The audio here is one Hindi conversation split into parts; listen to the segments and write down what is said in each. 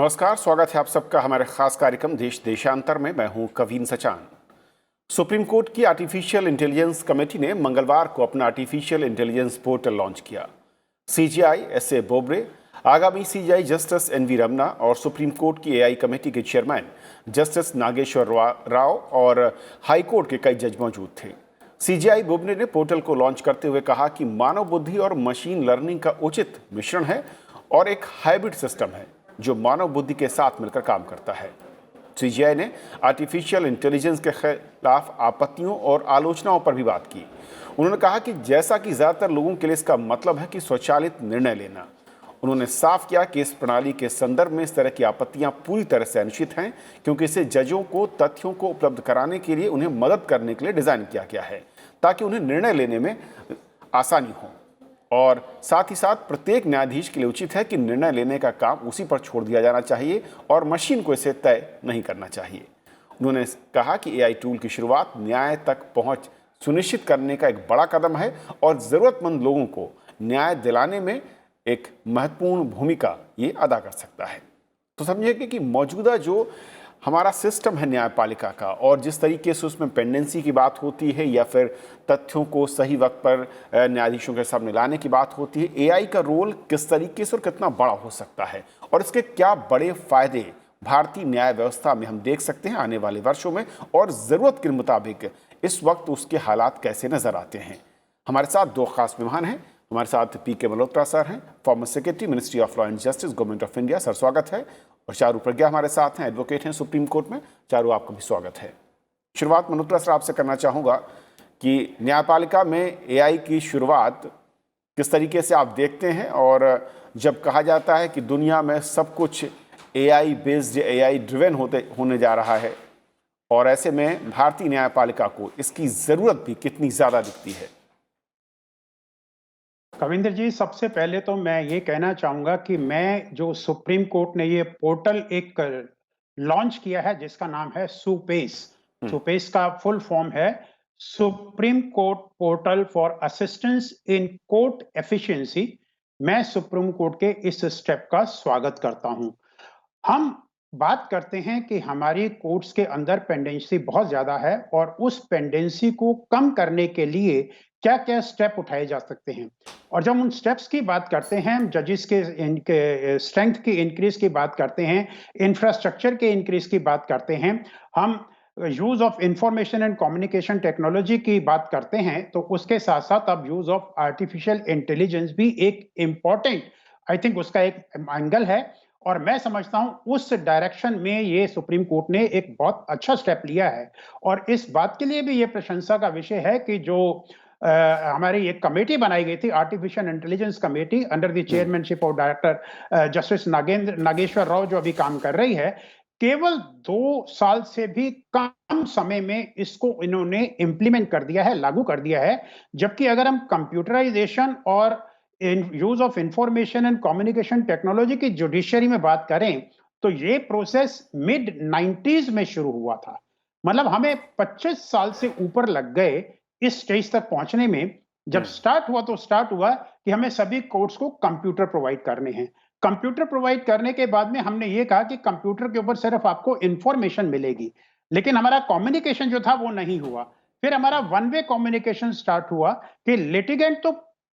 नमस्कार, स्वागत है आप सबका हमारे खास कार्यक्रम देश देशांतर में। मैं हूं कवीन सचान। सुप्रीम कोर्ट की आर्टिफिशियल इंटेलिजेंस कमेटी ने मंगलवार को अपना आर्टिफिशियल इंटेलिजेंस पोर्टल लॉन्च किया। सीजेआई एसए बोबड़े, आगामी सीजेआई जस्टिस एनवी रमना और सुप्रीम कोर्ट की एआई कमेटी के चेयरमैन जस्टिस नागेश्वर राव और हाई कोर्ट के कई जज मौजूद थे। सीजेआई बोबड़े ने पोर्टल को लॉन्च करते हुए कहा कि मानव बुद्धि और मशीन लर्निंग का उचित मिश्रण है और एक हाइब्रिड सिस्टम है जो मानव बुद्धि के साथ मिलकर काम करता है। सीजेआई ने आर्टिफिशियल इंटेलिजेंस के खिलाफ आपत्तियों और आलोचनाओं पर भी बात की। उन्होंने कहा कि जैसा कि ज्यादातर लोगों के लिए इसका मतलब है कि स्वचालित निर्णय लेना, उन्होंने साफ किया कि इस प्रणाली के संदर्भ में इस तरह की आपत्तियां पूरी तरह से अनुचित हैं, क्योंकि इसे जजों को तथ्यों को उपलब्ध कराने के लिए उन्हें मदद करने के लिए डिजाइन किया गया है ताकि उन्हें निर्णय लेने में आसानी हो। और साथ ही साथ प्रत्येक न्यायाधीश के लिए उचित है कि निर्णय लेने का काम उसी पर छोड़ दिया जाना चाहिए और मशीन को इसे तय नहीं करना चाहिए। उन्होंने कहा कि एआई टूल की शुरुआत न्याय तक पहुंच सुनिश्चित करने का एक बड़ा कदम है और ज़रूरतमंद लोगों को न्याय दिलाने में एक महत्वपूर्ण भूमिका ये अदा कर सकता है। तो समझिए कि मौजूदा जो हमारा सिस्टम है न्यायपालिका का, और जिस तरीके से उसमें पेंडेंसी की बात होती है या फिर तथ्यों को सही वक्त पर न्यायाधीशों के सामने लाने की बात होती है, एआई का रोल किस तरीके से और कितना बड़ा हो सकता है और इसके क्या बड़े फायदे भारतीय न्याय व्यवस्था में हम देख सकते हैं आने वाले वर्षों में, और ज़रूरत के मुताबिक इस वक्त उसके हालात कैसे नज़र आते हैं। हमारे साथ दो खास मेहमान हैं। हमारे साथ पीके मल्होत्रा सर हैं, former secretary ministry of law and justice government of India. Sir स्वागत है। और चारू प्रज्ञा हमारे साथ हैं, एडवोकेट हैं सुप्रीम कोर्ट में। चारू, आपका भी स्वागत है। शुरुआत मल्होत्रा सर आपसे करना चाहूँगा कि न्यायपालिका में एआई की शुरुआत किस तरीके से आप देखते हैं, और जब कहा जाता है कि दुनिया में सब कुछ एआई बेस्ड, एआई ड्रिवन होने जा रहा है, और ऐसे में भारतीय न्यायपालिका को इसकी ज़रूरत भी कितनी ज़्यादा दिखती है? कविंदर जी, सबसे पहले तो मैं ये कहना चाहूंगा कि मैं जो सुप्रीम कोर्ट ने ये पोर्टल एक लॉन्च किया है जिसका नाम है सुपेस। सुपेस का फुल फॉर्म है supreme court portal for assistance in court efficiency. मैं सुप्रीम कोर्ट के इस स्टेप का स्वागत करता हूं। हम बात करते हैं कि हमारी कोर्ट्स के अंदर पेंडेंसी बहुत ज्यादा है और उस पेंडेंसी को कम करने के लिए क्या क्या स्टेप उठाए जा सकते हैं। और जब उन स्टेप्स की बात करते हैं, जजेस के इनके स्ट्रेंथ की इंक्रीज की बात करते हैं, इंफ्रास्ट्रक्चर के इंक्रीज की बात करते हैं, हम use of information and communication technology की बात करते हैं, तो उसके साथ साथ अब यूज ऑफ आर्टिफिशियल इंटेलिजेंस भी एक इंपॉर्टेंट, आई थिंक उसका एक एंगल है। और मैं समझता हूं उस डायरेक्शन में ये सुप्रीम कोर्ट ने एक बहुत अच्छा स्टेप लिया है। और इस बात के लिए भी ये प्रशंसा का विषय है कि जो हमारी एक कमेटी बनाई गई थी, artificial intelligence committee, under the chairmanship of director justice Nageswara Rao, जो अभी काम कर रही है, केवल 2 साल से भी कम समय में इसको इन्होंने इंप्लीमेंट कर दिया है, लागू कर दिया है। जबकि अगर हम कंप्यूटराइजेशन और use of information and communication technology की जुडिशरी में बात करें, तो ये प्रोसेस मिड 90s में शुरू हुआ था। मतलब हमें 25 साल से ऊपर लग गए इस स्टेज तक पहुंचने में। जब स्टार्ट हुआ तो स्टार्ट हुआ कि हमें सभी कोर्ट्स को कंप्यूटर प्रोवाइड करने हैं। कंप्यूटर प्रोवाइड करने के बाद में हमने ये कहा कि कंप्यूटर के ऊपर सिर्फ आपको इंफॉर्मेशन मिलेगी, लेकिन हमारा कम्युनिकेशन जो था वो नहीं हुआ। फिर हमारा वन वे कम्युनिकेशन स्टार्ट हुआ कि लिटिगेंट तो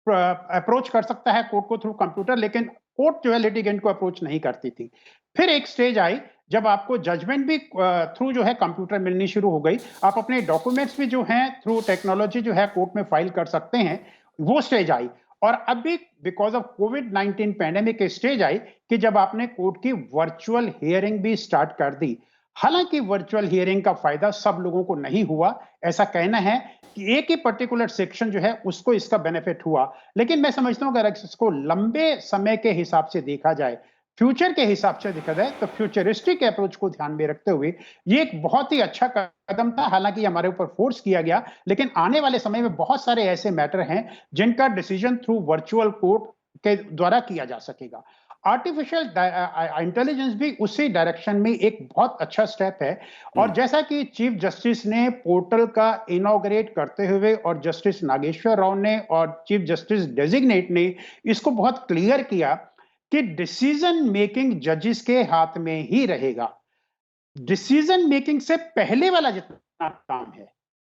अप्रोच कर सकता है कोर्ट को थ्रू कंप्यूटर, लेकिन कोर्ट जो है लिटिगेंट को अप्रोच नहीं करती थी। फिर एक स्टेज आई जब आपको जजमेंट भी थ्रू जो है कंप्यूटर मिलनी शुरू हो गई। आप अपने डॉक्यूमेंट्स भी जो हैं थ्रू टेक्नोलॉजी जो है कोर्ट में फाइल कर सकते हैं, वो स्टेज आई। और अभी because of covid pandemic stage I कि जब आपने कोर्ट की वर्चुअल हियरिंग भी स्टार्ट कर दी। हालांकि वर्चुअल हियरिंग का फायदा सब लोगों को नहीं हुआ, ऐसा कहना है कि एक ही पर्टिकुलर सेक्शन जो है उसको इसका बेनिफिट हुआ। लेकिन मैं समझता हूं अगर इसको लंबे समय के हिसाब से देखा जाए, फ्यूचर के हिसाब से देखा जाए, तो फ्यूचरिस्टिक अप्रोच को ध्यान में रखते हुए ये एक बहुत ही अच्छा कदम था। हालांकि हमारे ऊपर फोर्स किया गया, लेकिन आने वाले समय में बहुत सारे ऐसे मैटर हैं जिनका डिसीजन थ्रू वर्चुअल कोर्ट के द्वारा किया जा सकेगा। आर्टिफिशियल इंटेलिजेंस भी उसी डायरेक्शन में एक बहुत अच्छा स्टेप है। और जैसा कि चीफ जस्टिस ने पोर्टल का इनॉग्रेट करते हुए और जस्टिस नागेश्वर राव ने और चीफ जस्टिस डेजिग्नेट ने इसको बहुत क्लियर किया कि डिसीजन मेकिंग जजेस के हाथ में ही रहेगा। डिसीजन मेकिंग से पहले वाला जितना काम है,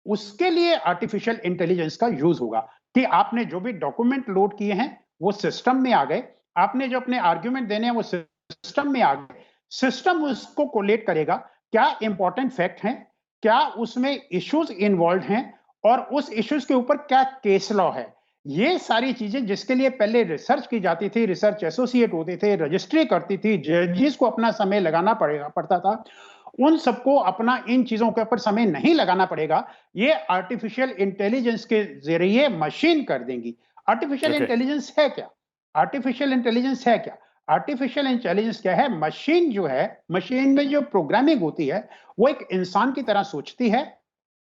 उसके लिए आर्टिफिशियल इंटेलिजेंस का यूज होगा कि आपने जो भी डॉक्यूमेंट लोड किए हैं वो सिस्टम में आ गए, आपने जो अपने आर्ग्यूमेंट देने हैं वो सिस्टम में आ गए, सिस्टम उसको कोलेट करेगा, क्या इंपॉर्टेंट फैक्ट हैं, क्या उसमें इश्यूज इन्वॉल्व हैं और उस इश्यूज के ऊपर क्या केस लॉ है। ये सारी चीजें जिसके लिए पहले रिसर्च की जाती थी, रिसर्च एसोसिएट होते थे, रजिस्ट्री करती थी, जजेस को अपना समय लगाना पड़ता था, उन सबको अपना इन चीजों के ऊपर समय नहीं लगाना पड़ेगा। ये आर्टिफिशियल इंटेलिजेंस के जरिए मशीन कर देंगी। Artificial okay. इंटेलिजेंस है क्या? आर्टिफिशियल इंटेलिजेंस है क्या? आर्टिफिशियल इंटेलिजेंस क्या है? मशीन जो है, मशीन में जो प्रोग्रामिंग होती है, वो एक इंसान की तरह सोचती है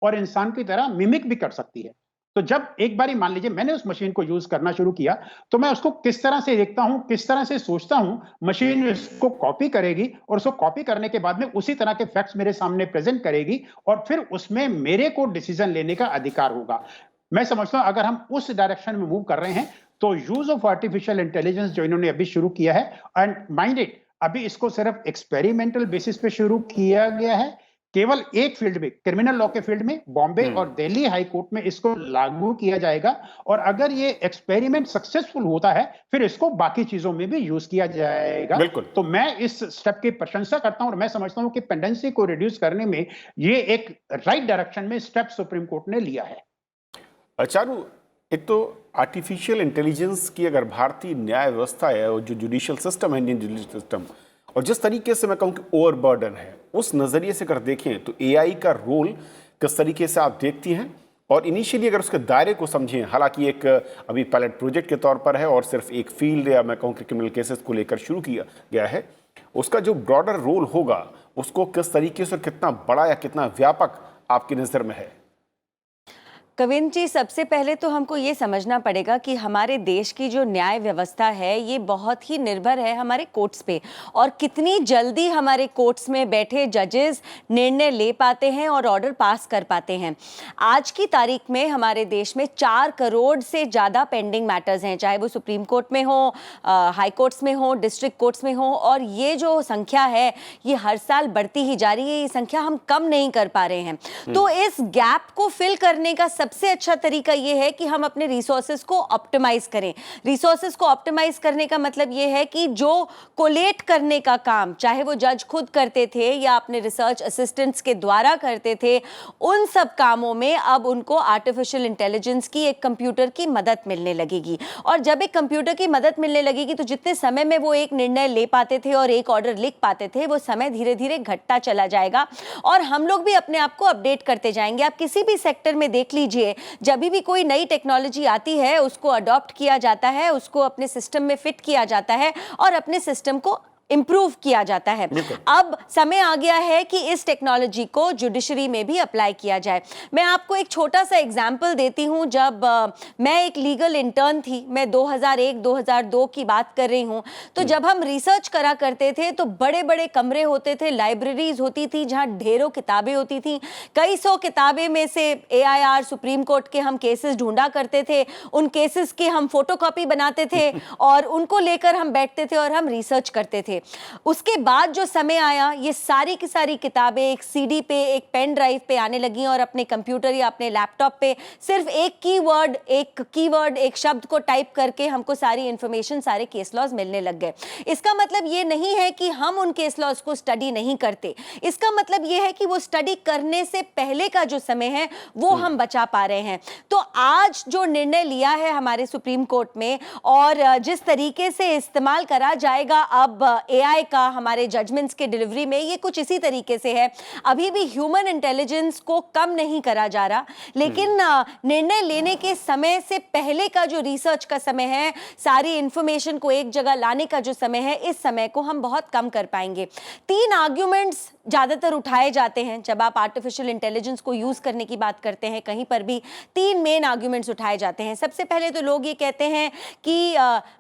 और इंसान की तरह मिमिक भी कर सकती है। तो जब एक बारी मान लीजिए मैंने उस मशीन को यूज करना शुरू किया, तो मैं उसको किस तरह से देखता हूं, किस तरह से सोचता हूं, मशीन उसको कॉपी करेगी और उसको कॉपी करने के बाद में उसी तरह के फैक्ट्स मेरे सामने प्रेजेंट करेगी और फिर उसमें मेरे को डिसीजन लेने का अधिकार होगा। मैं समझता हूं अगर हम उस डायरेक्शन में मूव कर रहे हैं तो यूज ऑफ आर्टिफिशियल इंटेलिजेंस जो इन्होंने अभी शुरू किया है, एंड माइंड इट, अभी इसको सिर्फ एक्सपेरिमेंटल बेसिस पे शुरू किया गया है, केवल एक फील्ड में, क्रिमिनल लॉ के फील्ड में, बॉम्बे और दिल्ली हाई कोर्ट में इसको लागू किया जाएगा और अगर ये एक्सपेरिमेंट सक्सेसफुल होता है फिर इसको बाकी चीजों में भी यूज किया जाएगा। बिल्कुल। तो मैं इस स्टेप की प्रशंसा करता हूं और मैं समझता हूं कि पेंडेंसी को रिड्यूस करने में ये एक राइट डायरेक्शन में स्टेप सुप्रीम कोर्ट ने लिया है। चारू, एक तो आर्टिफिशियल इंटेलिजेंस की अगर भारतीय न्याय व्यवस्था है और जो जुडिशियल सिस्टम है, इंडियन जुडिशियल सिस्टम, और जिस तरीके से मैं कहूँ कि ओवरबर्डन है, उस नज़रिए से अगर देखें तो एआई का रोल किस तरीके से आप देखती हैं? और इनिशियली अगर उसके दायरे को समझें, हालांकि एक अभी पायलट प्रोजेक्ट के तौर पर है और सिर्फ एक फील्ड या मैं कहूँ कि क्रिमिनल केसेस को लेकर शुरू किया गया है, उसका जो ब्रॉडर रोल होगा उसको किस तरीके से, कितना बड़ा या कितना व्यापक आपकी नज़र में है? कविंद्र जी, सबसे पहले तो हमको ये समझना पड़ेगा कि हमारे देश की जो न्याय व्यवस्था है ये बहुत ही निर्भर है हमारे कोर्ट्स पे और कितनी जल्दी हमारे कोर्ट्स में बैठे जजेस निर्णय ले पाते हैं और ऑर्डर पास कर पाते हैं। आज की तारीख में हमारे देश में 4 करोड़ से ज़्यादा पेंडिंग मैटर्स हैं, चाहे वो सुप्रीम कोर्ट में हो, हाई कोर्ट्स में हो, डिस्ट्रिक्ट कोर्ट्स में हो, और ये जो संख्या है ये हर साल बढ़ती ही जा रही है। ये संख्या हम कम नहीं कर पा रहे हैं। तो इस गैप को फिल करने का सबसे अच्छा तरीका यह है कि हम अपने रिसोर्सेज को ऑप्टिमाइज करें। रिसोर्सेज को ऑप्टिमाइज करने का मतलब यह है कि जो कोलेट करने का काम चाहे वो जज खुद करते थे या अपने रिसर्च असिस्टेंट्स के द्वारा करते थे, उन सब कामों में अब उनको आर्टिफिशियल इंटेलिजेंस की, एक कंप्यूटर की मदद मिलने लगेगी। और जब एक कंप्यूटर की मदद मिलने लगेगी तो जितने समय में वो एक निर्णय ले पाते थे और एक ऑर्डर लिख पाते थे, वो समय धीरे धीरे घटता चला जाएगा और हम लोग भी अपने आप को अपडेट करते जाएंगे। आप किसी भी सेक्टर में देख लीजिए, जब भी कोई नई टेक्नोलॉजी आती है उसको अडॉप्ट किया जाता है, उसको अपने सिस्टम में फिट किया जाता है और अपने सिस्टम को इंप्रूव किया जाता है। अब समय आ गया है कि इस टेक्नोलॉजी को जुडिशरी में भी अप्लाई किया जाए। मैं आपको एक छोटा सा एग्जांपल देती हूं। जब मैं एक लीगल इंटर्न थी, मैं 2001-2002 की बात कर रही हूं, तो जब हम रिसर्च करा करते थे तो बड़े बड़े कमरे होते थे, लाइब्रेरीज होती थी जहां ढेरों किताबें होती थी। कई सौ किताबें में से AIR, सुप्रीम कोर्ट के हम केसेस ढूंढा करते थे, उन केसेस की हम फोटोकॉपी बनाते थे और उनको लेकर हम बैठते थे और हम रिसर्च करते थे। उसके बाद जो समय आया, ये सारी की सारी किताबें एक CD पे, एक पेन ड्राइव पे आने लगी और अपने कंप्यूटर या अपने लैपटॉप पे सिर्फ एक कीवर्ड, एक शब्द को टाइप करके हमको सारी इंफॉर्मेशन, सारे केस लॉज मिलने लग गए। इसका मतलब ये नहीं है कि हम उन केस लॉज को स्टडी नहीं करते, इसका मतलब ये है कि वो स्टडी करने से पहले का जो समय है वो हम बचा पा रहे हैं। तो आज जो निर्णय लिया है हमारे सुप्रीम कोर्ट में और जिस तरीके से इस्तेमाल करा जाएगा अब AI का हमारे जजमेंट्स के डिलीवरी में, ये कुछ इसी तरीके से है। अभी भी ह्यूमन इंटेलिजेंस को कम नहीं करा जा रहा, लेकिन निर्णय लेने के समय से पहले का जो रिसर्च का समय है, सारी इंफॉर्मेशन को एक जगह लाने का जो समय है, इस समय को हम बहुत कम कर पाएंगे। 3 आर्ग्यूमेंट्स ज़्यादातर उठाए जाते हैं जब आप आर्टिफिशियल इंटेलिजेंस को यूज़ करने की बात करते हैं। कहीं पर भी 3 मेन आर्ग्यूमेंट्स उठाए जाते हैं। सबसे पहले तो लोग ये कहते हैं कि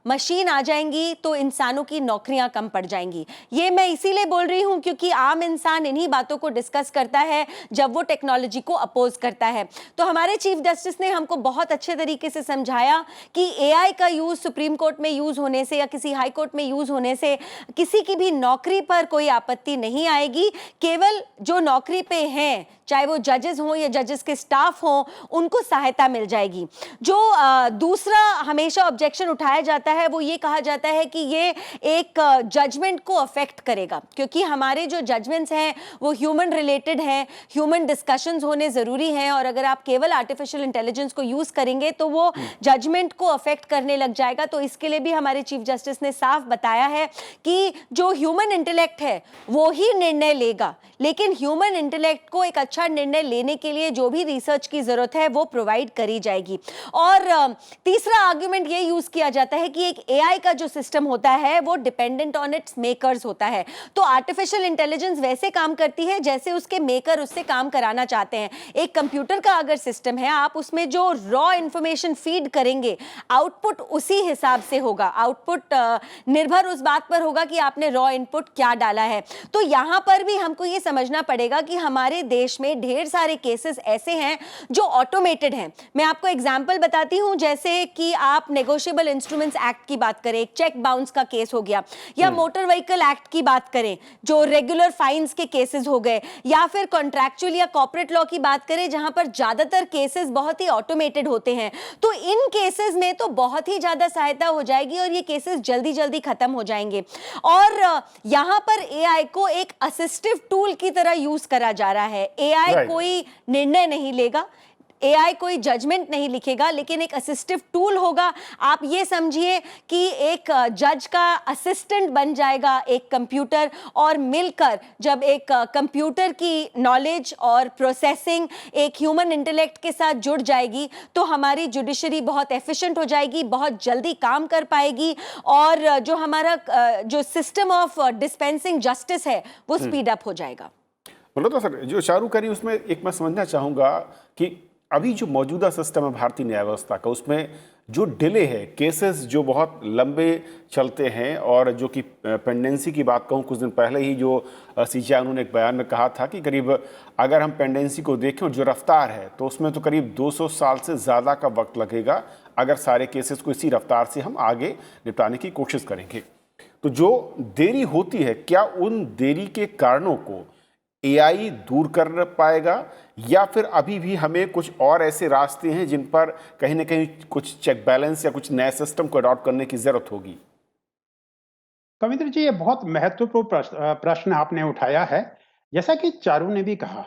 मशीन आ जाएंगी तो इंसानों की नौकरियां कम पड़ जाएंगी। ये मैं इसीलिए बोल रही हूँ क्योंकि आम इंसान इन्हीं बातों को डिस्कस करता है जब वो टेक्नोलॉजी को अपोज करता है। तो हमारे चीफ जस्टिस ने हमको बहुत अच्छे तरीके से समझाया कि एआई का यूज़ सुप्रीम कोर्ट में यूज़ होने से या किसी हाई कोर्ट में यूज़ होने से किसी की भी नौकरी पर कोई आपत्ति नहीं आएगी। केवल जो नौकरी पे हैं, चाहे वो जजेस हों या जजेस के स्टाफ हों, उनको सहायता मिल जाएगी। जो दूसरा हमेशा ऑब्जेक्शन उठाया जाता है वो ये कहा जाता है कि ये एक जजमेंट को अफेक्ट करेगा, क्योंकि हमारे जो जजमेंट्स हैं वो ह्यूमन रिलेटेड हैं, ह्यूमन डिस्कशंस होने ज़रूरी हैं, और अगर आप केवल आर्टिफिशियल इंटेलिजेंस को यूज़ करेंगे तो वो जजमेंट को अफेक्ट करने लग जाएगा। तो इसके लिए भी हमारे चीफ जस्टिस ने साफ बताया है कि जो ह्यूमन इंटेलेक्ट है वो ही निर्णय लेगा, लेकिन ह्यूमन इंटेलेक्ट को एक अच्छा निर्णय लेने के लिए जो भी रिसर्च की जरूरत है वो प्रोवाइड करी जाएगी। और तीसरा आर्गुमेंट ये यूज किया जाता है कि एक एआई का जो सिस्टम होता है वो डिपेंडेंट ऑन इट्स मेकर्स होता है। तो आर्टिफिशियल इंटेलिजेंस वैसे काम करती है जैसे उसके मेकर उससे काम कराना चाहते हैं। एक कंप्यूटर का अगर सिस्टम है, आप उसमें जो रॉ इंफॉर्मेशन फीड करेंगे, आउटपुट उसी हिसाब से होगा। आउटपुट निर्भर उस बात पर होगा कि आपने रॉ इनपुट क्या डाला है। तो यहां पर भी हमको ये समझना पड़ेगा कि हमारे देश में ढेर सारे केसेस ऐसे हैं जो ऑटोमेटेड हैं। मैं आपको एग्जांपल बताती हूं, जैसे कि आप नेगोशिएबल इंस्ट्रूमेंट्स एक्ट की बात करें, चेक बाउंस का केस हो गया, या मोटर व्हीकल एक्ट की बात करें जो रेगुलर फाइन्स के केसेस हो गए, या फिर कॉन्ट्रैक्चुअल या कॉर्पोरेट लॉ की बात करें जहां पर ज्यादातर केसेस बहुत ही ऑटोमेटेड होते हैं। तो इन केसेस में तो बहुत ही ज्यादा सहायता हो जाएगी और ये केसेस जल्दी जल्दी खत्म हो जाएंगे। और यहां पर एआई को एक असिस्टिव टूल की तरह यूज करा जा रहा है। एआई कोई निर्णय नहीं लेगा, एआई कोई जजमेंट नहीं लिखेगा, लेकिन एक असिस्टिव टूल होगा। आप ये समझिए कि एक जज का असिस्टेंट बन जाएगा एक कंप्यूटर, और मिलकर जब एक कंप्यूटर की नॉलेज और प्रोसेसिंग एक ह्यूमन इंटेलेक्ट के साथ जुड़ जाएगी तो हमारी जुडिशरी बहुत एफिशिएंट हो जाएगी, बहुत जल्दी काम कर पाएगी, और जो हमारा जो सिस्टम ऑफ डिस्पेंसिंग जस्टिस है वो स्पीड अप हो जाएगा। बोलो तो सर, जो शाहरुख करी उसमें एक मैं समझना चाहूँगा कि अभी जो मौजूदा सिस्टम है भारतीय न्याय व्यवस्था का, उसमें जो डिले है, केसेस जो बहुत लंबे चलते हैं, और जो कि पेंडेंसी की बात कहूँ, कुछ दिन पहले ही जो सीजेआई उन्होंने एक बयान में कहा था कि करीब अगर हम पेंडेंसी को देखें और जो रफ्तार है तो उसमें तो करीब 200 साल से ज़्यादा का वक्त लगेगा अगर सारे केसेस को इसी रफ्तार से हम आगे निपटाने की कोशिश करेंगे। तो जो देरी होती है, क्या उन देरी के कारणों को एआई दूर कर पाएगा, या फिर अभी भी हमें कुछ और ऐसे रास्ते हैं जिन पर कहीं ना कहीं कुछ चेक बैलेंस या कुछ नए सिस्टम को अडॉप्ट करने की जरूरत होगी? कविंद्र जी, ये बहुत महत्वपूर्ण प्रश्न आपने उठाया है। जैसा कि चारू ने भी कहा,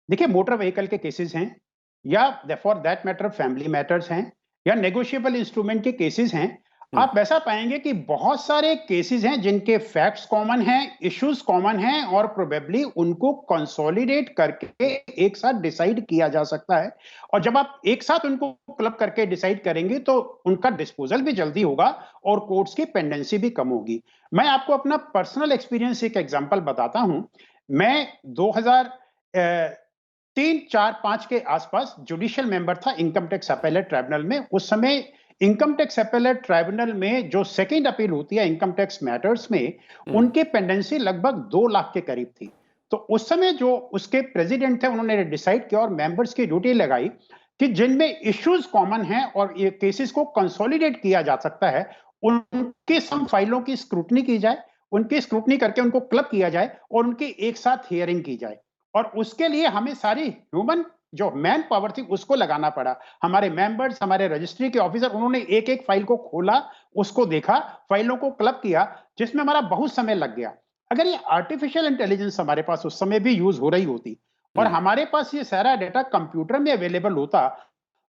देखिए मोटर व्हीकल के केसेस हैं, या for that matter family matters हैं, या नेगोशिएबल इंस्ट्रूमेंट के केसेस हैं। आप ऐसा पाएंगे कि बहुत सारे केसेस हैं जिनके फैक्ट्स कॉमन हैं, इश्यूज कॉमन हैं, और प्रोबेबली उनको कंसोलिडेट करके एक साथ डिसाइड किया जा सकता है। और जब आप एक साथ उनको क्लब करके डिसाइड करेंगे तो उनका डिस्पोजल भी जल्दी होगा और कोर्ट्स की पेंडेंसी भी कम होगी। मैं आपको अपना पर्सनल एक्सपीरियंस एक एग्जांपल बताता हूं। मैं 2003-4-5 के आसपास जुडिशियल मेंबर था इनकम टैक्स अपीलेट ट्राइब्यूनल में। उस समय इनकम टैक्स अपीलेट ट्राइब्यूनल में जो सेकंड अपील होती है इनकम टैक्स मैटर्स में, उनकी पेंडेंसी लगभग 2 लाख के करीब थी। तो उस समय जो उसके प्रेसिडेंट थे, उन्होंने डिसाइड किया और मेंबर्स की ड्यूटी लगाई कि जिनमें इश्यूज कॉमन हैं और ये केसेस को कंसोलिडेट किया जा सकता है, उनके सम फाइलों की स्क्रूटनी की जाए, उनकी स्क्रूटनी करके उनको क्लब किया जाए और उनकी एक साथ हियरिंग की जाए। और उसके लिए हमें सारी ह्यूमन जो मैन पावर थी उसको लगाना पड़ा। हमारे मेंबर्स, हमारे रजिस्ट्री के ऑफिसर, उन्होंने एक एक फाइल को खोला, उसको देखा, फाइलों को क्लब किया, जिसमें हमारा बहुत समय लग गया। अगर ये आर्टिफिशियल इंटेलिजेंस हमारे पास उस समय भी यूज हो रही होती और हमारे पास ये सारा डेटा कंप्यूटर में अवेलेबल होता,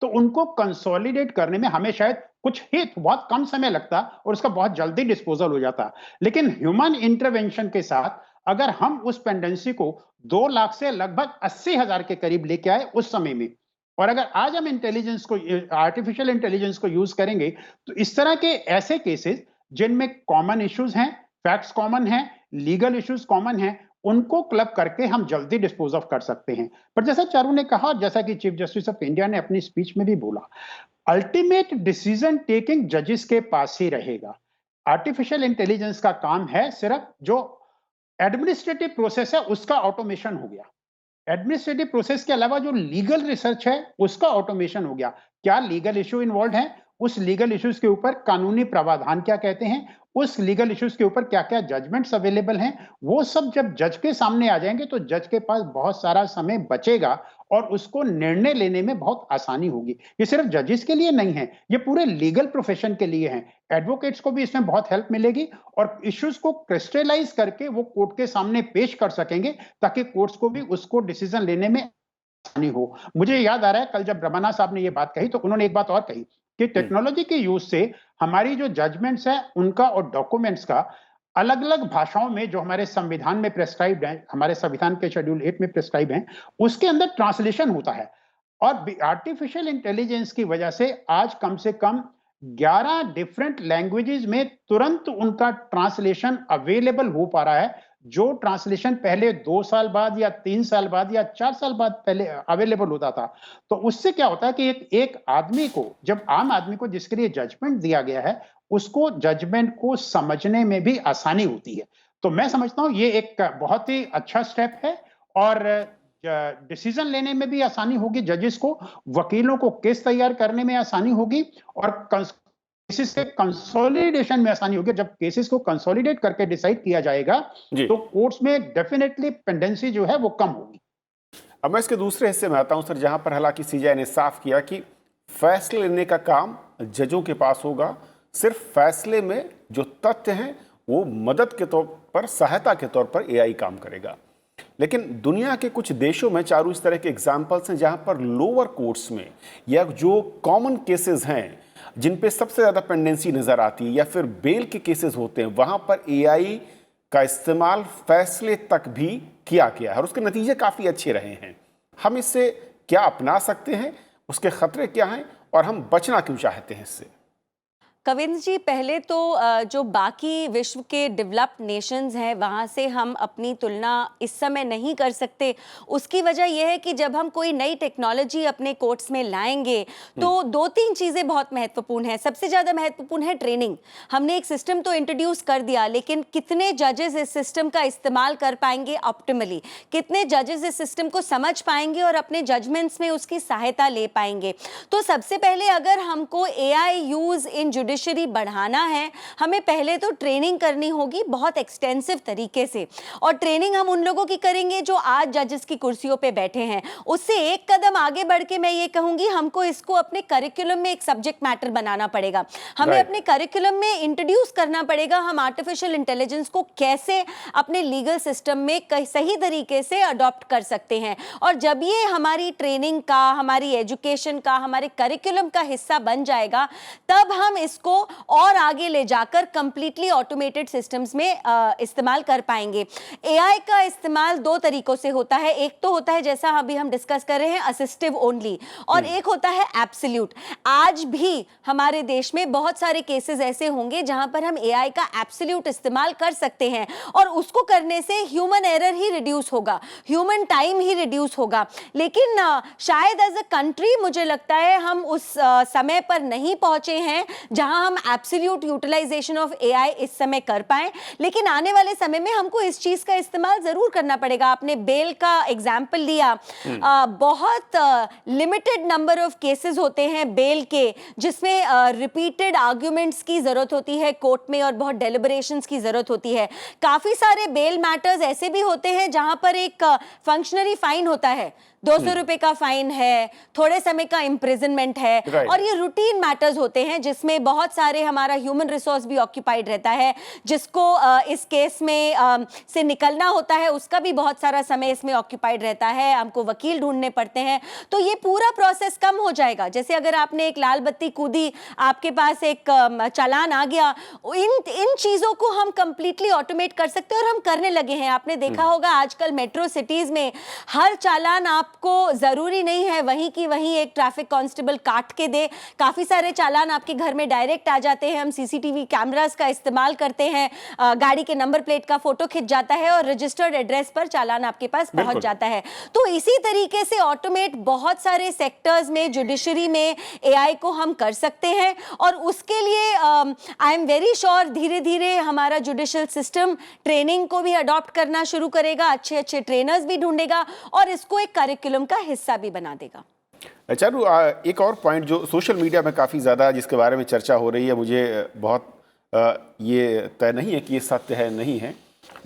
तो उनको कंसोलिडेट करने में हमें शायद कुछ ही बहुत कम समय लगता और उसका बहुत जल्दी डिस्पोजल हो जाता। लेकिन ह्यूमन इंटरवेंशन के साथ अगर हम उस पेंडेंसी को 2 लाख से लगभग 80,000 के करीब लेके आए उस समय में, और अगर आज हम इंटेलिजेंस को, आर्टिफिशियल इंटेलिजेंस को यूज करेंगे, तो इस तरह के ऐसे केसेस जिनमें कॉमन इश्यूज हैं, फैक्ट्स कॉमन हैं, लीगल इश्यूज कॉमन हैं, उनको क्लब करके हम जल्दी डिस्पोज ऑफ कर सकते हैं। पर जैसा चारू ने कहा, जैसा कि चीफ जस्टिस ऑफ इंडिया ने अपनी स्पीच में भी बोला, अल्टीमेट डिसीजन टेकिंग जजेस के पास ही रहेगा। आर्टिफिशियल इंटेलिजेंस का काम है सिर्फ जो एडमिनिस्ट्रेटिव प्रोसेस है उसका ऑटोमेशन हो गया। एडमिनिस्ट्रेटिव प्रोसेस के अलावा जो लीगल रिसर्च है उसका ऑटोमेशन हो गया। क्या लीगल इश्यू इन्वॉल्व है, उस लीगल इश्यूज के ऊपर कानूनी प्रावधान क्या कहते हैं, उस लीगल इश्यूज के ऊपर क्या क्या जजमेंट्स अवेलेबल हैं, वो सब जब जज के सामने आ जाएंगे तो जज के पास बहुत सारा समय बचेगा और उसको निर्णय लेने में बहुत आसानी होगी। ये सिर्फ जजेस के लिए नहीं है, ये पूरे लीगल प्रोफेशन के लिए है। एडवोकेट्स को भी इसमें बहुत हेल्प मिलेगी और इश्यूज को क्रिस्टलाइज करके वो कोर्ट के सामने पेश कर सकेंगे ताकि कोर्ट्स को भी उसको डिसीजन लेने में आसानी हो। मुझे याद आ रहा है कल जब रमन्ना साहब ने ये बात कही तो उन्होंने एक बात और कही कि टेक्नोलॉजी के यूज से हमारी जो जजमेंट्स है उनका और डॉक्यूमेंट्स का अलग अलग भाषाओं में जो हमारे संविधान में प्रेस्क्राइब्ड है, हमारे संविधान के शेड्यूल 8 में प्रेस्क्राइब है, उसके अंदर ट्रांसलेशन होता है। और आर्टिफिशियल इंटेलिजेंस की वजह से आज कम से कम 11 डिफरेंट लैंग्वेजेस में तुरंत उनका ट्रांसलेशन अवेलेबल हो पा रहा है, जो ट्रांसलेशन पहले 2 साल बाद या 3 साल बाद या 4 साल बाद पहले अवेलेबल होता था। तो उससे क्या होता है कि एक आदमी को, जब आम आदमी को जिसके लिए जजमेंट दिया गया है, उसको जजमेंट को समझने में भी आसानी होती है। तो मैं समझता हूं ये एक बहुत ही अच्छा स्टेप है और डिसीजन लेने में भी आसानी होगी जजेस को, वकीलों को केस तैयार करने में आसानी होगी और केसेस के कंसोलिडेशन में आसानी होगी। जब केसेस को कंसोलिडेट करके डिसाइड किया जाएगा तो कोर्ट्स में डेफिनेटली पेंडेंसी जो है वो कम होगी। अब मैं इसके दूसरे हिस्से में आता हूं सर, जहां पर हालांकि सीजेआई ने साफ किया कि फैसले लेने का काम जजों के पास होगा, सिर्फ फैसले में जो तथ्य हैं वो मदद के तौर पर, सहायता के तौर पर एआई काम करेगा। लेकिन दुनिया के कुछ देशों में चारों इस तरह के एग्जाम्पल्स हैं जहां पर लोअर कोर्ट्स में या जो कॉमन केसेस हैं जिन पे सबसे ज़्यादा पेंडेंसी नज़र आती है या फिर बेल के केसेस होते हैं, वहां पर एआई का इस्तेमाल फैसले तक भी किया गया है और उसके नतीजे काफ़ी अच्छे रहे हैं। हम इससे क्या अपना सकते हैं, उसके खतरे क्या हैं और हम बचना क्यों चाहते हैं इससे? कविंद्र जी, पहले तो जो बाकी विश्व के डेवलप्ड नेशंस हैं वहाँ से हम अपनी तुलना इस समय नहीं कर सकते। उसकी वजह यह है कि जब हम कोई नई टेक्नोलॉजी अपने कोर्ट्स में लाएंगे तो 2-3 चीज़ें बहुत महत्वपूर्ण हैं। सबसे ज़्यादा महत्वपूर्ण है ट्रेनिंग। हमने एक सिस्टम तो इंट्रोड्यूस कर दिया, लेकिन कितने जजेस इस सिस्टम का इस्तेमाल कर पाएंगे ऑप्टिमली, कितने जजेस इस सिस्टम को समझ पाएंगे और अपने जजमेंट्स में उसकी सहायता ले पाएंगे। तो सबसे पहले अगर हमको एआई यूज़ इन जुडिशरी बढ़ाना है, हमें पहले तो ट्रेनिंग करनी होगी बहुत एक्सटेंसिव तरीके से। और ट्रेनिंग हम उन लोगों की करेंगे जो आज जजेस की कुर्सियों पे बैठे हैं। उससे एक कदम आगे बढ़ के मैं ये कहूंगी, हमको इसको अपने करिकुलम में एक सब्जेक्ट मैटर बनाना पड़ेगा। हमें अपने करिकुलम में इंट्रोड्यूस करना पड़ेगा हम आर्टिफिशियल इंटेलिजेंस को कैसे अपने लीगल सिस्टम में सही तरीके से अडॉप्ट कर सकते हैं। और जब ये हमारी ट्रेनिंग का, हमारी एजुकेशन का, हमारे करिकुलम का हिस्सा बन जाएगा, तब हम इसको और आगे ले जाकर कंप्लीटली ऑटोमेटेड सिस्टम्स में इस्तेमाल कर पाएंगे। एआई का इस्तेमाल 2 तरीकों से होता है। एक तो होता है जैसा अभी हम डिस्कस कर रहे हैं असिस्टिव ओनली, और एक होता है एब्सोल्यूट। आज भी हमारे देश में बहुत सारे केसेस ऐसे होंगे जहां पर हम एआई का एब्सोल्यूट इस्तेमाल कर सकते हैं और उसको करने से ह्यूमन एरर ही रिड्यूस होगा, ह्यूमन टाइम ही रिड्यूस होगा। लेकिन शायद एज अ कंट्री मुझे लगता है हम उस समय पर नहीं पहुंचे हैं जहां हम एब्सोल्यूट यूटिलाइजेशन ऑफ एआई इस समय कर पाएं। लेकिन आने वाले समय में हमको इस चीज का इस्तेमाल जरूर करना पड़ेगा। आपने बेल का एग्जाम्पल लिया, बहुत लिमिटेड नंबर ऑफ केसेस होते हैं बेल के जिसमें रिपीटेड आर्ग्यूमेंट्स की जरूरत होती है कोर्ट में और बहुत डेलिबरेशंस की जरूरत होती है। काफी सारे बेल मैटर्स ऐसे भी होते हैं जहां पर एक फंक्शनरी फाइन होता है, 200 रुपए का फाइन है, थोड़े समय का इम्प्रिजनमेंट है, और ये रूटीन मैटर्स होते हैं जिसमें बहुत सारे हमारा ह्यूमन रिसोर्स भी ऑक्यूपाइड रहता है, जिसको इस केस में से निकलना होता है, उसका भी बहुत सारा समय इसमें ऑक्यूपाइड रहता है, हमको वकील ढूंढने पड़ते हैं। तो ये पूरा प्रोसेस कम हो जाएगा। जैसे अगर आपने एक लाल बत्ती कूदी, आपके पास एक चालान आ गया, इन चीजों को हम कंप्लीटली ऑटोमेट कर सकते हैं और हम करने लगे हैं। आपने देखा होगा आजकल मेट्रो सिटीज में हर चालान आपको जरूरी नहीं है वहीं की वहीं एक ट्रैफिक कांस्टेबल काट के दे, काफी सारे चालान आपके घर में डायरेक्ट डायरेक्ट आ जाते हैं, हम सीसीटीवी कैमरास का इस्तेमाल करते हैं, गाड़ी के नंबर प्लेट का फोटो खिंच जाता है और रजिस्टर्ड एड्रेस पर चालान आपके पास पहुंच जाता है। तो इसी तरीके से ऑटोमेट बहुत सारे सेक्टर्स में, जुडिशरी में एआई को हम कर सकते हैं और उसके लिए आई एम वेरी श्योर धीरे धीरे हमारा जुडिशियल सिस्टम ट्रेनिंग को भी अडॉप्ट करना शुरू करेगा, अच्छे अच्छे ट्रेनर्स भी ढूंढेगा और इसको एक करिकुलम का हिस्सा भी बना देगा। चारू, एक और पॉइंट जो सोशल मीडिया में काफ़ी ज़्यादा जिसके बारे में चर्चा हो रही है, मुझे बहुत ये तय नहीं है कि ये सत्य है नहीं है।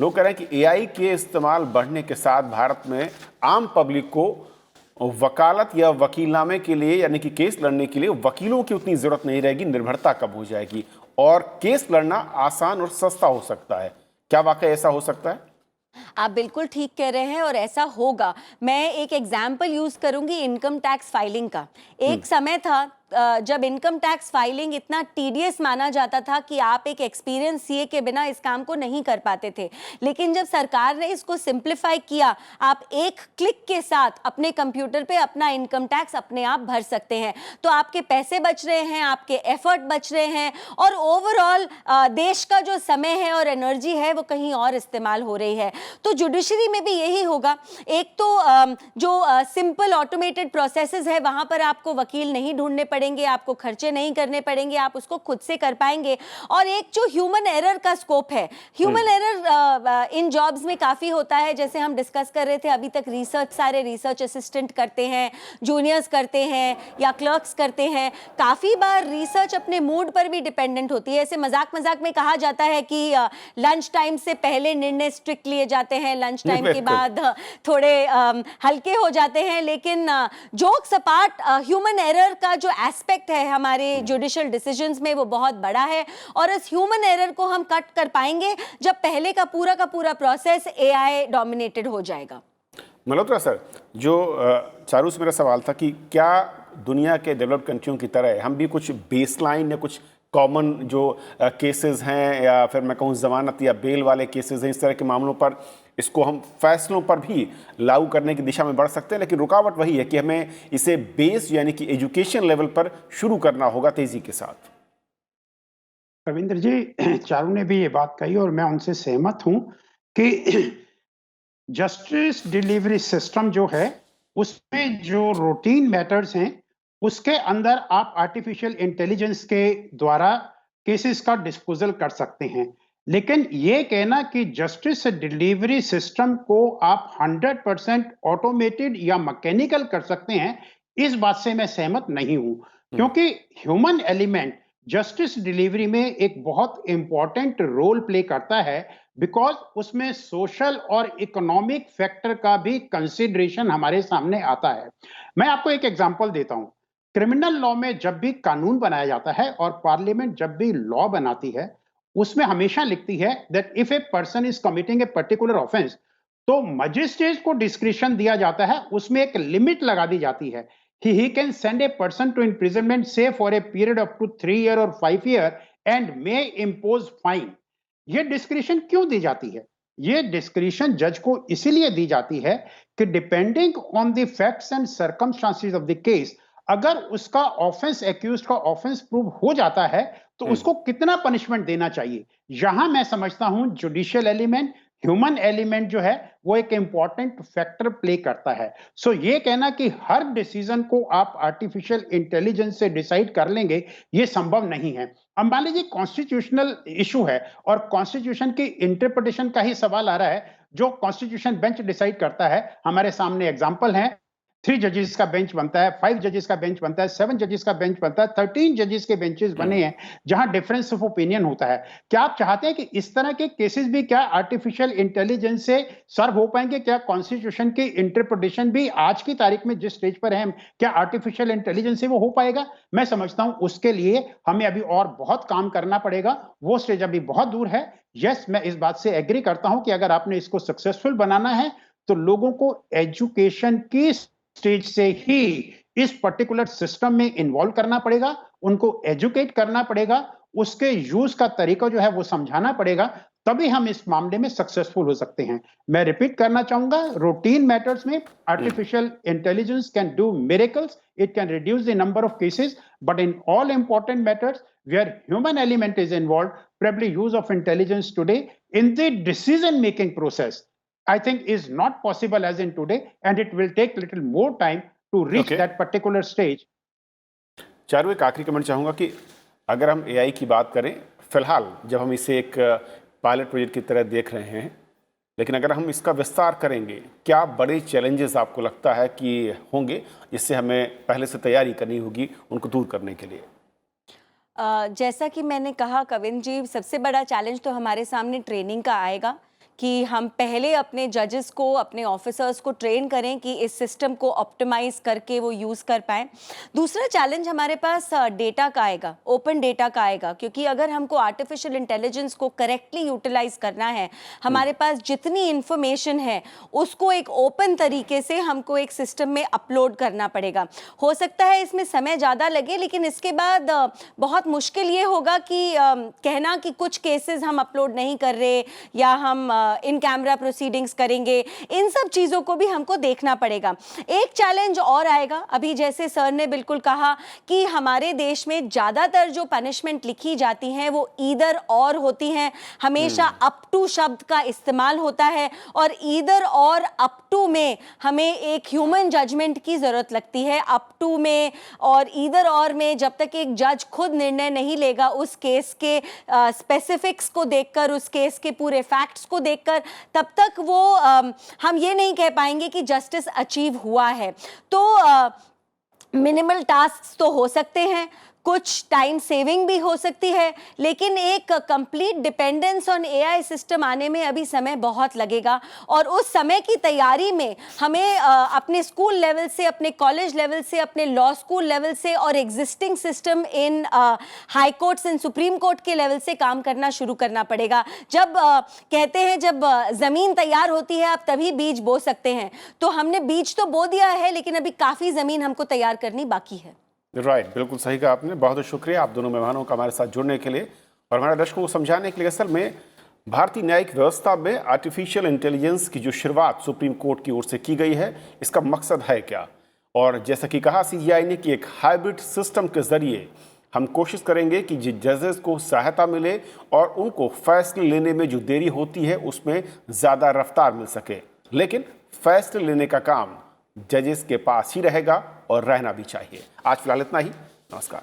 लोग कह रहे हैं कि एआई के इस्तेमाल बढ़ने के साथ भारत में आम पब्लिक को वकालत या वकीलनामे के लिए, यानी कि केस लड़ने के लिए वकीलों की उतनी ज़रूरत नहीं रहेगी, निर्भरता कम हो जाएगी और केस लड़ना आसान और सस्ता हो सकता है। क्या वाकई ऐसा हो सकता है? आप बिल्कुल ठीक कह रहे हैं और ऐसा होगा। मैं एक एग्जाम्पल यूज करूंगी इनकम टैक्स फाइलिंग का। एक समय था जब इनकम टैक्स फाइलिंग इतना टीडियस माना जाता था कि आप एक एक्सपीरियंस सीए के बिना इस काम को नहीं कर पाते थे, लेकिन जब सरकार ने इसको सिंप्लीफाई किया, आप एक क्लिक के साथ अपने कंप्यूटर पे अपना इनकम टैक्स अपने आप भर सकते हैं। तो आपके पैसे बच रहे हैं, आपके एफर्ट बच रहे हैं और ओवरऑल देश का जो समय है और एनर्जी है वो कहीं और इस्तेमाल हो रही है। तो जुडिशरी में भी यही होगा। एक तो जो सिंपल ऑटोमेटेड प्रोसेसेस है वहां पर आपको वकील नहीं ढूंढने पड़ेंगे, आपको खर्चे नहीं करने पड़ेंगे, आप उसको खुद से कर पाएंगे। और एक जो ह्यूमन एरर का स्कोप है, ह्यूमन एरर इन जॉब्स में काफी होता है। जैसे हम डिस्कस कर रहे थे अभी तक, सारे रिसर्च असिस्टेंट करते हैं, जूनियर्स करते हैं या क्लर्क्स करते हैं। काफी बार रिसर्च अपने मूड पर भी डिपेंडेंट होती है। ऐसे मजाक मजाक में कहा जाता है कि लंच टाइम से पहले निर्णय स्ट्रिक्ट लिए जाते हैं, लंच टाइम के बाद थोड़े हल्के हो जाते हैं। लेकिन जोक्स अपार्ट, ह्यूमन एरर का जो एस्पेक्ट है हमारे जुडिशियल डिसीजंस में वो बहुत बड़ा है और इस ह्यूमन एरर को हम कट कर पाएंगे जब पहले का पूरा प्रोसेस एआई डोमिनेटेड हो जाएगा। मल्होत्रा सर, जो चारू से मेरा सवाल था कि क्या दुनिया के डेवलप्ड कंट्रियों की तरह हम भी कुछ बेसलाइन या कुछ कॉमन जो केसेस हैं, या फिर मैं कहूँ जमानत या बेल वाले केसेस हैं, इस तरह के मामलों पर इसको हम फैसलों पर भी लागू करने की दिशा में बढ़ सकते हैं, लेकिन रुकावट वही है कि हमें इसे बेस यानी कि एजुकेशन लेवल पर शुरू करना होगा तेजी के साथ। रविंद्र जी, चारू ने भी ये बात कही और मैं उनसे सहमत हूं कि जस्टिस डिलीवरी सिस्टम जो है उसमें जो रूटीन मैटर्स हैं उसके अंदर आप आर्टिफिशियल इंटेलिजेंस के द्वारा केसेस का डिस्पोजल कर सकते हैं। लेकिन ये कहना कि जस्टिस डिलीवरी सिस्टम को आप 100% ऑटोमेटेड या मैकेनिकल कर सकते हैं, इस बात से मैं सहमत नहीं हूं, क्योंकि ह्यूमन एलिमेंट जस्टिस डिलीवरी में एक बहुत इंपॉर्टेंट रोल प्ले करता है, बिकॉज उसमें सोशल और इकोनॉमिक फैक्टर का भी कंसिडरेशन हमारे सामने आता है। मैं आपको एक एग्जांपल देता हूं। क्रिमिनल लॉ में जब भी कानून बनाया जाता है और पार्लियामेंट जब भी लॉ बनाती है, उसमें हमेशा लिखती है that if a person is committing a particular offence, तो मजिस्ट्रेट को डिस्क्रिशन दिया जाता है, उसमें एक लिमिट लगा दी जाती है कि he can send a person to imprisonment say for a period up to 3 year or 5 year and may impose fine। ये डिस्क्रिशन क्यों दी जाती है? ये डिस्क्रिशन जज को इसीलिए दी जाती है कि depending on the facts and circumstances of the case, अगर उसका ऑफेंस, एक्यूज्ड का ऑफेंस प्रूव हो जाता है तो उसको कितना पनिशमेंट देना चाहिए। यहां मैं समझता हूं जुडिशियल एलिमेंट, ह्यूमन एलिमेंट जो है वो एक इंपॉर्टेंट फैक्टर प्ले करता है। सो ये कहना कि हर डिसीजन को आप आर्टिफिशियल इंटेलिजेंस से डिसाइड कर लेंगे, ये संभव नहीं है। अब मान लीजिए कॉन्स्टिट्यूशनल इशू है और कॉन्स्टिट्यूशन की इंटरप्रिटेशन का ही सवाल आ रहा है, जो कॉन्स्टिट्यूशन बेंच डिसाइड करता है। हमारे सामने एग्जांपल है, 3 जजेस का बेंच बनता है, 5 जजेस का बेंच बनता है, 7 जजेस का बेंच बनता है, 13 जजेस के बेंचेस बने हैं जहां डिफरेंस ऑफ ओपिनियन होता है। क्या आप चाहते हैं कि इस तरह के केसेस भी क्या आर्टिफिशियल इंटेलिजेंस से सर्व हो पाएंगे? क्या कॉन्स्टिट्यूशन की इंटरप्रिटेशन भी आज की तारीख में जिस स्टेज पर है, क्या आर्टिफिशियल इंटेलिजेंस से वो हो पाएगा? मैं समझता हूं उसके लिए हमें अभी और बहुत काम करना पड़ेगा, वो स्टेज अभी बहुत दूर है। यस, मैं इस बात से एग्री करता हूं कि अगर आपने इसको सक्सेसफुल बनाना है तो लोगों को एजुकेशन की स्टेज से ही इस पर्टिकुलर सिस्टम में इन्वॉल्व करना पड़ेगा, उनको एजुकेट करना पड़ेगा, उसके यूज का तरीका जो है वो समझाना पड़ेगा, तभी हम इस मामले में सक्सेसफुल हो सकते हैं। मैं रिपीट करना चाहूंगा, रूटीन मैटर्स में artificial intelligence can do miracles, it can reduce the number of cases, but in all important matters where human element is involved, probably use of intelligence today in the decision making process, I think is not possible as in today, and it will take little more time to reach that particular stage. Charu, एक आखिरी कमेंट चाहूँगा कि अगर हम एआई की बात करें, फिलहाल जब हम इसे एक पायलट प्रोजेक्ट की तरह देख रहे हैं, लेकिन अगर हम इसका विस्तार करेंगे, क्या बड़े चैलेंजेस आपको लगता है कि होंगे जिससे हमें पहले से तैयारी करनी होगी उनको दूर करने के लिए? जैसा कि मैंने कहा कविन जी, सबसे बड़ा चैलेंज तो हमारे सामने ट्रेनिंग का आएगा कि हम पहले अपने जजेस को, अपने ऑफिसर्स को ट्रेन करें कि इस सिस्टम को ऑप्टिमाइज करके वो यूज़ कर पाएँ। दूसरा चैलेंज हमारे पास डेटा का आएगा, ओपन डेटा का आएगा, क्योंकि अगर हमको आर्टिफिशियल इंटेलिजेंस को करेक्टली यूटिलाइज करना है, हमारे पास जितनी इन्फॉर्मेशन है उसको एक ओपन तरीके से हमको एक सिस्टम में अपलोड करना पड़ेगा। हो सकता है इसमें समय ज़्यादा लगे, लेकिन इसके बाद बहुत मुश्किल ये होगा कि कहना कि कुछ केसेस हम अपलोड नहीं कर रहे या हम इन कैमरा प्रोसीडिंग्स करेंगे, इन सब चीज़ों को भी हमको देखना पड़ेगा। एक चैलेंज और आएगा, अभी जैसे सर ने बिल्कुल कहा कि हमारे देश में ज़्यादातर जो पनिशमेंट लिखी जाती हैं वो ईदर और होती हैं, हमेशा अप टू शब्द का इस्तेमाल होता है, और ईदर और अप टू में हमें एक ह्यूमन जजमेंट की ज़रूरत लगती है। अप टू में और ईदर और में जब तक एक जज खुद निर्णय नहीं लेगा उस केस के स्पेसिफिक्स को देखकर, उस केस के पूरे फैक्ट्स को देखकर, तब तक वो हम ये नहीं कह पाएंगे कि जस्टिस अचीव हुआ है। तो मिनिमल टास्क्स तो हो सकते हैं, कुछ टाइम सेविंग भी हो सकती है, लेकिन एक complete dependence on AI system आने में अभी समय बहुत लगेगा, और उस समय की तैयारी में हमें अपने स्कूल लेवल से, अपने कॉलेज लेवल से, अपने लॉ स्कूल लेवल से और existing system in high courts and supreme court के लेवल से काम करना शुरू करना पड़ेगा। जब कहते हैं जब ज़मीन तैयार होती है आप तभी बीज बो सकते हैं, तो हमने बीज तो बो दिया है, लेकिन अभी काफ़ी ज़मीन हमको तैयार करनी बाकी है। राइट, बिल्कुल सही कहा आपने। बहुत बहुत शुक्रिया आप दोनों मेहमानों का हमारे साथ जुड़ने के लिए और हमारे दर्शकों को समझाने के लिए। असल में भारतीय न्यायिक व्यवस्था में आर्टिफिशियल इंटेलिजेंस की जो शुरुआत सुप्रीम कोर्ट की ओर से की गई है, इसका मकसद है क्या, और जैसा कि कहा सीजीआई ने कि एक हाइब्रिड सिस्टम के जरिए हम कोशिश करेंगे कि जजेस को सहायता मिले और उनको फैसले लेने में जो देरी होती है उसमें ज़्यादा रफ्तार मिल सके, लेकिन फैसले लेने का काम जजेस के पास ही रहेगा और रहना भी चाहिए। आज फिलहाल इतना ही। नमस्कार।